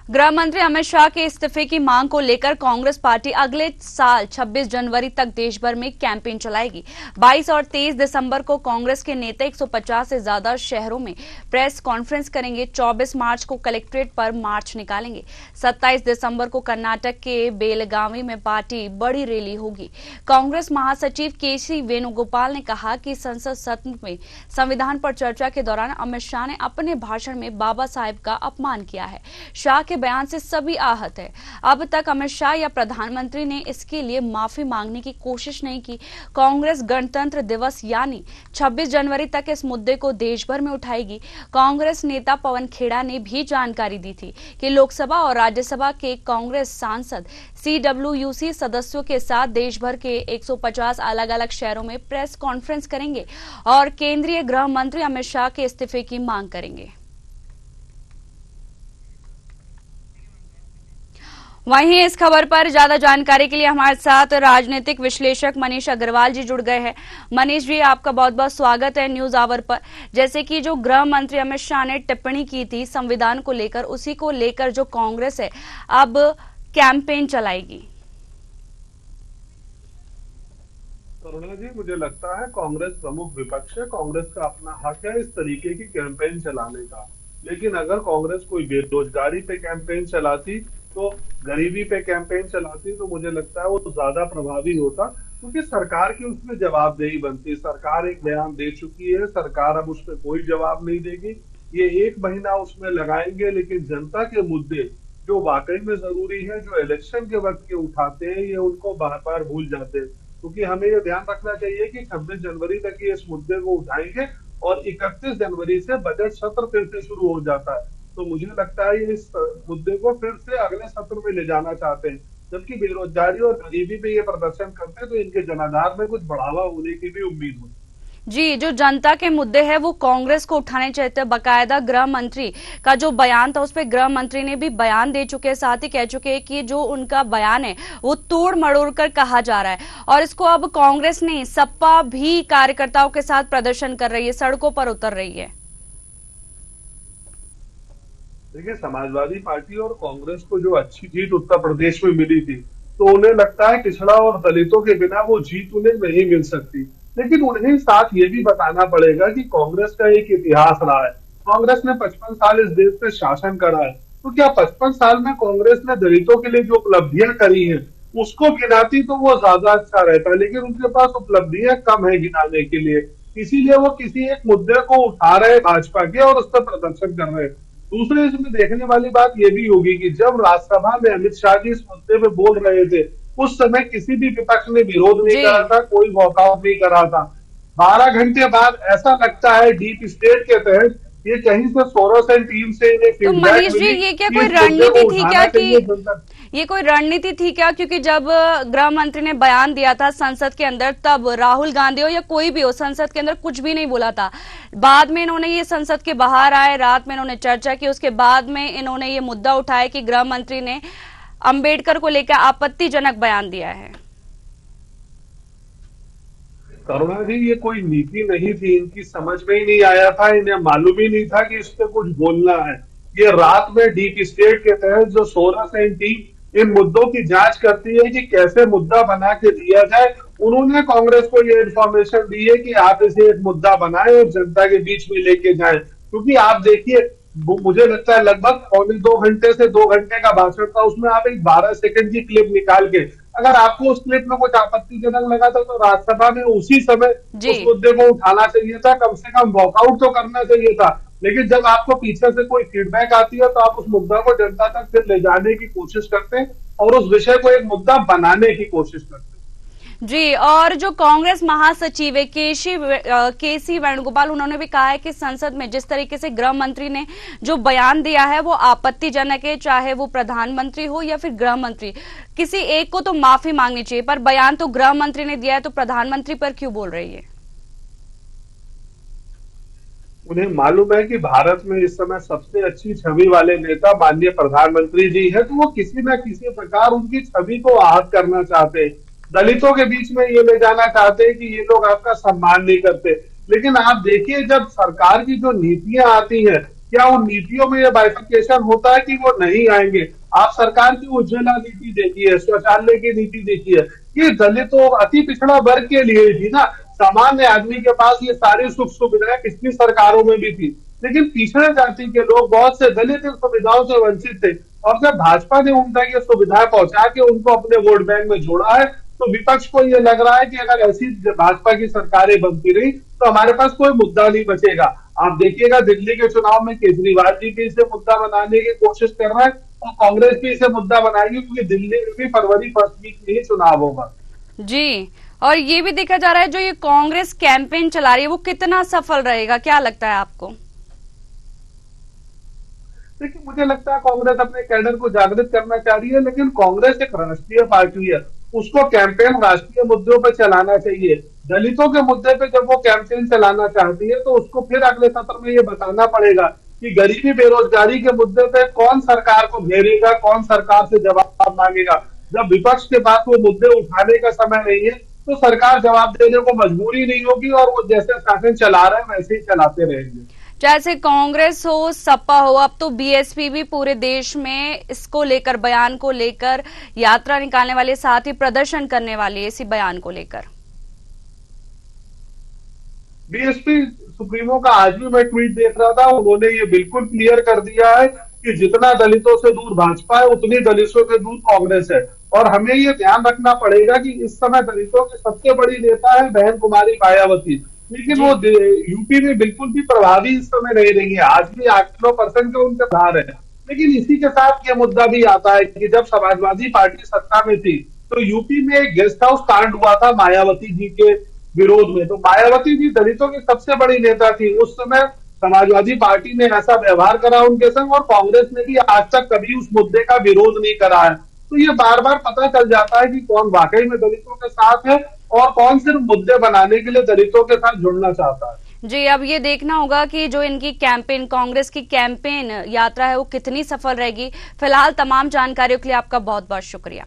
गृह मंत्री अमित शाह के इस्तीफे की मांग को लेकर कांग्रेस पार्टी अगले साल 26 जनवरी तक देश भर में कैंपेन चलाएगी। 22 और 23 दिसंबर को कांग्रेस के नेता 150 से ज्यादा शहरों में प्रेस कॉन्फ्रेंस करेंगे। 24 मार्च को कलेक्ट्रेट पर मार्च निकालेंगे। 27 दिसंबर को कर्नाटक के बेलगावी में पार्टी बड़ी रैली होगी। कांग्रेस महासचिव केसी वेणुगोपाल ने कहा कि संसद सत्र में संविधान पर चर्चा के दौरान अमित शाह ने अपने भाषण में बाबा साहेब का अपमान किया है। शाह के बयान से सभी आहत है। अब तक अमित शाह या प्रधानमंत्री ने इसके लिए माफी मांगने की कोशिश नहीं की। कांग्रेस गणतंत्र दिवस यानी 26 जनवरी तक इस मुद्दे को देश भर में उठाएगी। कांग्रेस नेता पवन खेड़ा ने भी जानकारी दी थी कि लोकसभा और राज्यसभा के कांग्रेस सांसद CWUC सदस्यों के साथ देश भर के 150 अलग अलग शहरों में प्रेस कॉन्फ्रेंस करेंगे और केंद्रीय गृह मंत्री अमित शाह के इस्तीफे की मांग करेंगे। वहीं इस खबर पर ज्यादा जानकारी के लिए हमारे साथ राजनीतिक विश्लेषक मनीष अग्रवाल जी जुड़ गए हैं। मनीष जी, आपका बहुत बहुत स्वागत है न्यूज आवर पर। जैसे कि जो गृह मंत्री अमित शाह ने टिप्पणी की थी संविधान को लेकर, उसी को लेकर जो कांग्रेस है अब कैंपेन चलाएगी। करुणा जी, मुझे लगता है कांग्रेस प्रमुख विपक्ष है। कांग्रेस का अपना हक है इस तरीके की कैंपेन चलाने का। लेकिन अगर कांग्रेस कोई बेरोजगारी पे कैंपेन चलाती, तो गरीबी पे कैंपेन चलाती, तो मुझे लगता है वो तो ज्यादा प्रभावी होता, क्योंकि सरकार की उसमें जवाबदेही बनती। सरकार एक बयान दे चुकी है, सरकार अब उस पर कोई जवाब नहीं देगी। ये 1 महीना उसमें लगाएंगे, लेकिन जनता के मुद्दे जो वाकई में जरूरी है, जो इलेक्शन के वक्त के उठाते हैं, ये उनको बार बार भूल जाते हैं। क्योंकि हमें ये ध्यान रखना चाहिए कि 26 जनवरी तक ये इस मुद्दे को उठाएंगे और 31 जनवरी से बजट सत्र फिर से शुरू हो जाता है। तो मुझे लगता है ये इस मुद्दे को फिर से अगले सत्र में ले जाना चाहते हैं। जबकि बेरोजगारी और गरीबी पे ये प्रदर्शन करते हैं, तो इनके जनाधार में कुछ बढ़ावा होने की भी उम्मीद होती है। जी, जो जनता के मुद्दे हैं वो कांग्रेस को उठाने चाहते हैं। बकायदा गृह मंत्री का जो बयान था उस पर गृह मंत्री ने भी बयान दे चुके हैं, साथ ही कह चुके हैं कि जो उनका बयान है वो तोड़ मड़ोड़ कर कहा जा रहा है और इसको अब कांग्रेस नहीं, सपा भी कार्यकर्ताओं के साथ प्रदर्शन कर रही है, सड़कों पर उतर रही है। देखिए, समाजवादी पार्टी और कांग्रेस को जो अच्छी जीत उत्तर प्रदेश में मिली थी, तो उन्हें लगता है पिछड़ा और दलितों के बिना वो जीत उन्हें नहीं मिल सकती। लेकिन उन्हें साथ ये भी बताना पड़ेगा कि कांग्रेस का एक इतिहास रहा है। कांग्रेस ने 55 साल इस देश पे शासन करा है। तो क्या 55 साल में कांग्रेस ने दलितों के लिए जो उपलब्धियां करी हैं, उसको गिनाती तो वो ज्यादा अच्छा रहता है। लेकिन उनके पास उपलब्धियां कम है गिनाने के लिए, इसीलिए वो किसी एक मुद्दे को उठा रहे भाजपा के और उस पर प्रदर्शन कर रहे हैं। दूसरे इसमें देखने वाली बात यह भी होगी कि जब राज्यसभा में अमित शाह जी इस मुद्दे पे बोल रहे थे, उस समय किसी भी विपक्ष ने विरोध नहीं करा था, कोई वॉकआउट नहीं करा था। 12 घंटे बाद ऐसा लगता है डीप स्टेट के तहत ये कहीं से सोरोस एंड टीम से इन्हें तो मनीष जी, ये क्या कोई रणनीति थी क्या कि ये कोई रणनीति थी क्या? क्योंकि जब गृह मंत्री ने बयान दिया था संसद के अंदर, तब राहुल गांधी हो या कोई भी हो संसद के अंदर कुछ भी नहीं बोला था। बाद में इन्होंने ये संसद के बाहर आए, रात में इन्होंने चर्चा की, उसके बाद में इन्होंने ये मुद्दा उठाया कि गृह मंत्री ने अंबेडकर को लेकर आपत्तिजनक बयान दिया है। करुणा जी, ये कोई नीति नहीं थी, इनकी समझ में ही नहीं आया था, इन्हें मालूम ही नहीं था कि इस पे कुछ बोलना है। ये रात में डीप स्टेट के तहत जो सोरस एंड टीम इन मुद्दों की जांच करती है कि कैसे मुद्दा बना के दिया जाए, उन्होंने कांग्रेस को ये इन्फॉर्मेशन दी है कि आप इसे एक मुद्दा बनाएं और जनता के बीच में लेके जाएं। क्योंकि आप देखिए, मुझे लगता है लगभग 2 घंटे से 2 घंटे का भाषण था, उसमें आप एक 12 सेकंड की क्लिप निकाल के, अगर आपको उस क्लिप में कुछ आपत्तिजनक लगा था, तो राज्यसभा में उसी समय उस मुद्दे को उठाना चाहिए था, कम से कम वॉकआउट तो करना चाहिए था। लेकिन जब आपको पीछे से कोई फीडबैक आती है, तो आप उस मुद्दा को जनता तक फिर ले जाने की कोशिश करते हैं और उस विषय को एक मुद्दा बनाने की कोशिश करते हैं। जी, और जो कांग्रेस महासचिव है केसी वेणुगोपाल, उन्होंने भी कहा है कि संसद में जिस तरीके से गृह मंत्री ने जो बयान दिया है वो आपत्तिजनक है, चाहे वो प्रधानमंत्री हो या फिर गृह मंत्री, किसी एक को तो माफी मांगनी चाहिए, पर बयान तो गृह मंत्री ने दिया है, तो प्रधानमंत्री पर क्यों बोल रही है? उन्हें मालूम है कि भारत में इस समय सबसे अच्छी छवि वाले नेता माननीय प्रधानमंत्री जी है, तो वो किसी न किसी प्रकार उनकी छवि को आहत करना चाहते हैं। दलितों के बीच में ये ले जाना चाहते हैं कि ये लोग आपका सम्मान नहीं करते। लेकिन आप देखिए, जब सरकार की जो नीतियां आती हैं, क्या उन नीतियों में ये बाइफिकेशन होता है कि वो नहीं आएंगे? आप सरकार की उज्ज्वला नीति देखिए, शौचालय की नीति देखिए, ये दलितों अति पिछड़ा वर्ग के लिए थी ना। सामान्य आदमी के पास ये सारी सुख सुविधाएं पिछली सरकारों में भी थी, लेकिन पिछड़े जाति के लोग, बहुत से दलित इन सुविधाओं से वंचित थे। और जब भाजपा ने उन तक ये सुविधाएं पहुंचा के उनको अपने वोट बैंक में जोड़ा है, तो विपक्ष को ये लग रहा है कि अगर ऐसी भाजपा की सरकारें बनती रही तो हमारे पास कोई मुद्दा नहीं बचेगा। आप देखिएगा दिल्ली के चुनाव में केजरीवाल जी भी इसे मुद्दा बनाने की कोशिश कर रहे हैं और कांग्रेस भी इसे मुद्दा बनाएगी, क्योंकि दिल्ली में भी फरवरी फर्स्ट वीक में ही चुनाव होगा। जी, और ये भी देखा जा रहा है जो ये कांग्रेस कैंपेन चला रही है वो कितना सफल रहेगा, क्या लगता है आपको? देखिए, मुझे लगता है कांग्रेस अपने कैडर को जागृत करना चाह रही है, लेकिन कांग्रेस एक राष्ट्रीय पार्टी है, उसको कैंपेन राष्ट्रीय मुद्दों पर चलाना चाहिए। दलितों के मुद्दे पे जब वो कैंपेन चलाना चाहती है तो उसको फिर अगले सत्र में ये बताना पड़ेगा कि गरीबी बेरोजगारी के मुद्दे पे कौन सरकार को घेरेगा, कौन सरकार से जवाब मांगेगा। जब विपक्ष के पास वो मुद्दे उठाने का समय नहीं है तो सरकार जवाब देने को मजबूरी नहीं होगी और वो जैसे शासन चला रहे हैं वैसे ही चलाते रहेंगे। जैसे कांग्रेस हो, सपा हो, अब तो बीएसपी भी पूरे देश में इसको लेकर, बयान को लेकर यात्रा निकालने वाले, साथ ही प्रदर्शन करने वाले इसी बयान को लेकर। बीएसपी सुप्रीमो का आज भी मैं ट्वीट देख रहा था, उन्होंने ये बिल्कुल क्लियर कर दिया है कि जितना दलितों से दूर भाजपा है उतनी दलितों से दूर कांग्रेस है। और हमें ये ध्यान रखना पड़ेगा कि इस समय दलितों की सबसे बड़ी नेता है बहन कुमारी मायावती, लेकिन वो यूपी में बिल्कुल भी प्रभावी इस समय नहीं रही है। आज भी 8-9% के उनके आधार है। लेकिन इसी के साथ ये मुद्दा भी आता है कि जब समाजवादी पार्टी सत्ता में थी तो यूपी में एक गेस्ट हाउस कांड हुआ था मायावती जी के विरोध में। तो मायावती जी दलितों की सबसे बड़ी नेता थी, उस समय समाजवादी पार्टी ने ऐसा व्यवहार करा उनके संग, और कांग्रेस ने भी आज तक कभी उस मुद्दे का विरोध नहीं करा है। तो ये बार बार पता चल जाता है कि कौन वाकई में दलितों के साथ है और कौन सिर्फ मुद्दे बनाने के लिए दलितों के साथ जुड़ना चाहता है। जी, अब ये देखना होगा कि जो इनकी कैंपेन, कांग्रेस की कैंपेन यात्रा है वो कितनी सफल रहेगी। फिलहाल तमाम जानकारियों के लिए आपका बहुत बहुत शुक्रिया।